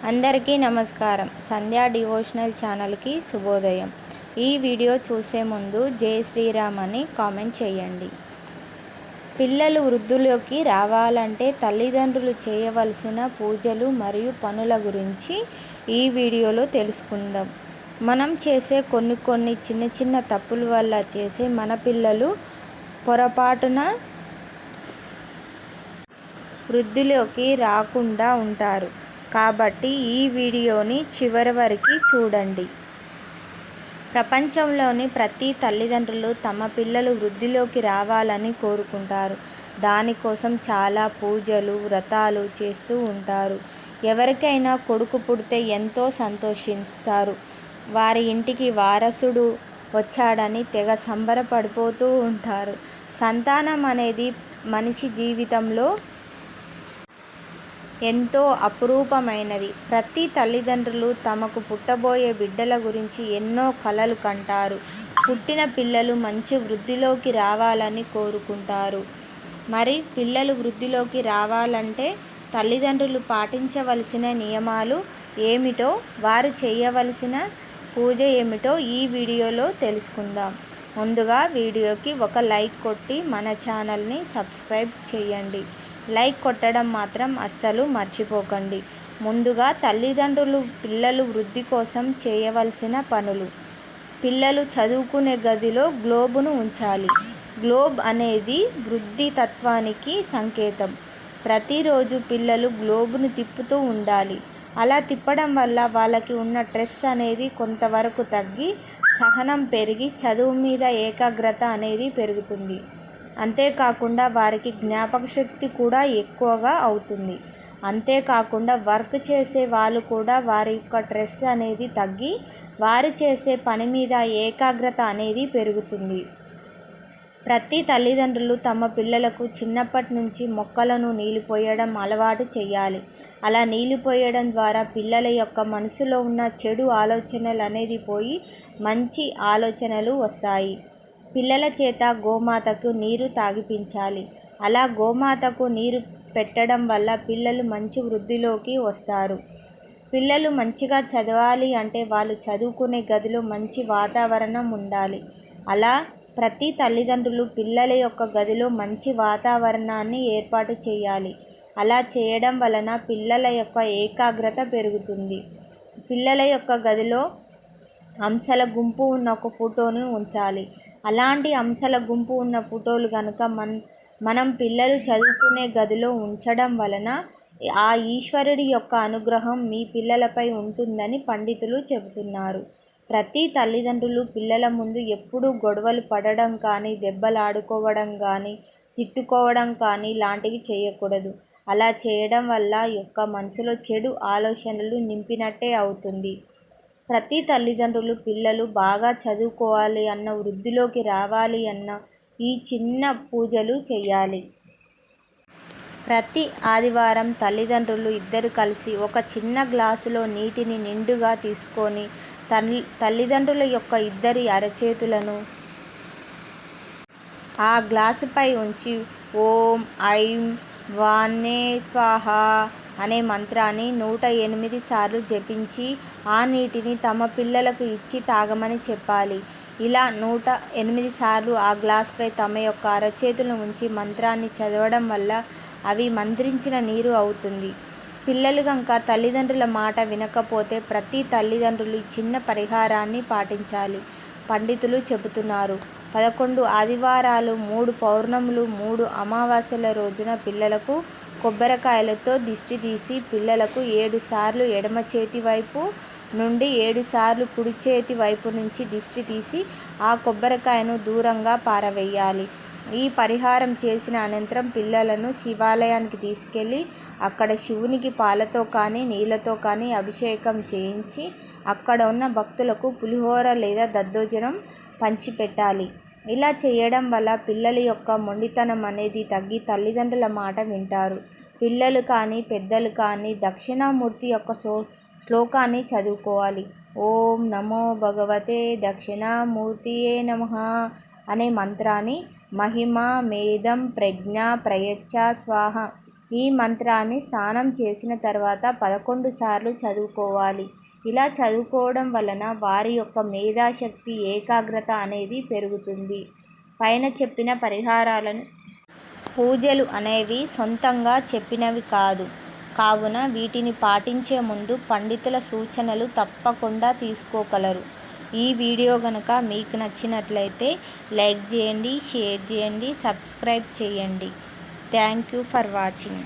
అందరికీ నమస్కారం. సంధ్యా డివోషనల్ ఛానల్కి శుభోదయం. ఈ వీడియో చూసే ముందు జై శ్రీరామ్ అని కామెంట్ చేయండి. పిల్లలు వృద్ధిలోకి రావాలంటే తల్లిదండ్రులు చేయవలసిన పూజలు మరియు పనుల గురించి ఈ వీడియోలో తెలుసుకుందాం. మనం చేసే కొన్ని చిన్న చిన్న తప్పుల వల్ల చేసే మన పిల్లలు పొరపాటున వృద్ధిలోకి రాకుండా ఉంటారు. కాబట్టి ఈ వీడియోని చివరి వరకు చూడండి. ప్రపంచంలోని ప్రతి తల్లిదండ్రులు తమ పిల్లలు వృద్ధిలోకి రావాలని కోరుకుంటారు. దానికోసం చాలా పూజలు, వ్రతాలు చేస్తూ ఉంటారు. ఎవరికైనా కొడుకు పుడితే ఎంతో సంతోషిస్తారు. వారి ఇంటికి వారసుడు వచ్చాడని తెగ సంబరపడిపోతూ ఉంటారు. సంతానం అనేది మనిషి జీవితంలో ఎంతో అపురూపమైనది. ప్రతి తల్లిదండ్రులు తమకు పుట్టబోయే బిడ్డల గురించి ఎన్నో కలలు కంటారు. పుట్టిన పిల్లలు మంచి వృద్ధిలోకి రావాలని కోరుకుంటారు. మరి పిల్లలు వృద్ధిలోకి రావాలంటే తల్లిదండ్రులు పాటించవలసిన నియమాలు ఏమిటో, వారు చేయవలసిన పూజ ఏమిటో ఈ వీడియోలో తెలుసుకుందాం. ముందుగా వీడియోకి ఒక లైక్ కొట్టి మన ఛానల్ని సబ్స్క్రైబ్ చేయండి. లైక్ కొట్టడం మాత్రం అస్సలు మర్చిపోకండి. ముందుగా తల్లిదండ్రులు పిల్లలు వృద్ధి కోసం చేయవలసిన పనులు. పిల్లలు చదువుకునే గదిలో గ్లోబును ఉంచాలి. గ్లోబ్ అనేది వృద్ధి తత్వానికి సంకేతం. ప్రతిరోజు పిల్లలు గ్లోబును తిప్పుతూ ఉండాలి. అలా తిప్పడం వల్ల వాళ్ళకి ఉన్న స్ట్రెస్ అనేది కొంతవరకు తగ్గి సహనం పెరిగి చదువు మీద ఏకాగ్రత అనేది పెరుగుతుంది. అంతేకాకుండా వారికి జ్ఞాపకశక్తి కూడా ఎక్కువగా అవుతుంది. అంతేకాకుండా వర్క్ చేసే వాళ్ళు కూడా వారి యొక్క స్ట్రెస్ అనేది తగ్గి వారు చేసే పని మీద ఏకాగ్రత అనేది పెరుగుతుంది. ప్రతి తల్లిదండ్రులు తమ పిల్లలకు చిన్నప్పటి నుంచి మొక్కలను నీళ్లు పోయడం అలవాటు చేయాలి. అలా నీళ్లు పోయడం ద్వారా పిల్లల యొక్క మనసులో ఉన్న చెడు ఆలోచనలు అనేది పోయి మంచి ఆలోచనలు వస్తాయి. పిల్లల చేత గోమాతకు నీరు తాగిపించాలి. అలా గోమాతకు నీరు పెట్టడం వల్ల పిల్లలు మంచి వృద్ధిలోకి వస్తారు. పిల్లలు మంచిగా చదవాలి అంటే వాళ్ళు చదువుకునే గదిలో మంచి వాతావరణం ఉండాలి. అలా ప్రతి తల్లిదండ్రులు పిల్లల యొక్క గదిలో మంచి వాతావరణాన్ని ఏర్పాటు చేయాలి. అలా చేయడం వలన పిల్లల యొక్క ఏకాగ్రత పెరుగుతుంది. పిల్లల యొక్క గదిలో అంశాల గుంపు ఉన్న ఒక ఫోటోని ఉంచాలి. అలాంటి అంశాల గుంపు ఉన్న ఫోటోలు కనుక మనం పిల్లలు చదువుకునే గదిలో ఉంచడం వలన ఆ ఈశ్వరుడి యొక్క అనుగ్రహం మీ పిల్లలపై ఉంటుందని పండితులు చెబుతున్నారు. ప్రతి తల్లిదండ్రులు పిల్లల ముందు ఎప్పుడూ గొడవలు పడడం కానీ, దెబ్బలాడుకోవడం కానీ, తిట్టుకోవడం కానీ లాంటివి చేయకూడదు. అలా చేయడం వల్ల యొక్క మనసులో చెడు ఆలోచనలు నింపినట్టే అవుతుంది. ప్రతి తల్లిదండ్రులు పిల్లలు బాగా చదువుకోవాలి అన్న, వృద్ధిలోకి రావాలి అన్న ఈ చిన్న పూజలు చేయాలి. ప్రతి ఆదివారం తల్లిదండ్రులు ఇద్దరు కలిసి ఒక చిన్న గ్లాసులో నీటిని నిండుగా తీసుకొని తల్లిదండ్రుల యొక్క ఇద్దరి అరచేతులను ఆ గ్లాసుపై ఉంచి ఓం ఐం వాన్నే స్వాహ అనే మంత్రాన్ని 108 సార్లు జపించి ఆ నీటిని తమ పిల్లలకు ఇచ్చి తాగమని చెప్పాలి. ఇలా 108 సార్లు ఆ గ్లాసుపై తమ యొక్క అరచేతులను ఉంచి మంత్రాన్ని చదవడం వల్ల అవి మంత్రించిన నీరు అవుతుంది. పిల్లలు కనుక తల్లిదండ్రుల మాట వినకపోతే ప్రతి తల్లిదండ్రులు ఈ చిన్న పరిహారాన్ని పాటించాలి. పండితులు చెబుతున్నారు. 11 ఆదివారాలు, 3 పౌర్ణములు, 3 అమావాస్యల రోజున పిల్లలకు కొబ్బరికాయలతో దిష్టి తీసి పిల్లలకు 7 సార్లు ఎడమ చేతి వైపు నుండి 7 సార్లు కుడి చేతి వైపు నుంచి దిష్టి తీసి ఆ కొబ్బరికాయను దూరంగా పారవేయాలి. ఈ పరిహారం చేసిన అనంతరం పిల్లలను శివాలయానికి తీసుకెళ్ళి అక్కడ శివునికి పాలతో కానీ నీళ్ళతో కానీ అభిషేకం చేయించి అక్కడ ఉన్న భక్తులకు పులిహోర లేదా దద్దోజనం పంచిపెట్టాలి. ఇలా చేయడం వల్ల పిల్లల యొక్క మొండితనం అనేది తగ్గి తల్లిదండ్రుల మాట వింటారు. పిల్లలు కానీ పెద్దలు కానీ దక్షిణామూర్తి యొక్క శ్లోకాన్ని చదువుకోవాలి. ఓం నమో భగవతే దక్షిణామూర్తియే నమః అనే మంత్రాన్ని మహిమ మేధం ప్రజ్ఞ ప్రయచ్చ స్వాహ ఈ మంత్రాన్ని స్నానం చేసిన తర్వాత 11 సార్లు చదువుకోవాలి. ఇలా చదువుకోవడం వలన వారి యొక్క మేధాశక్తి, ఏకాగ్రత అనేది పెరుగుతుంది. పైన చెప్పిన పరిహారాలను పూజలు అనేవి సొంతంగా చెప్పినవి కాదు. కావున వీటిని పాటించే ముందు పండితుల సూచనలు తప్పకుండా తీసుకోగలరు. ఈ వీడియో గనుక మీకు నచ్చినట్లయితే లైక్ చేయండి, షేర్ చేయండి, సబ్స్క్రైబ్ చేయండి. Thank you for watching.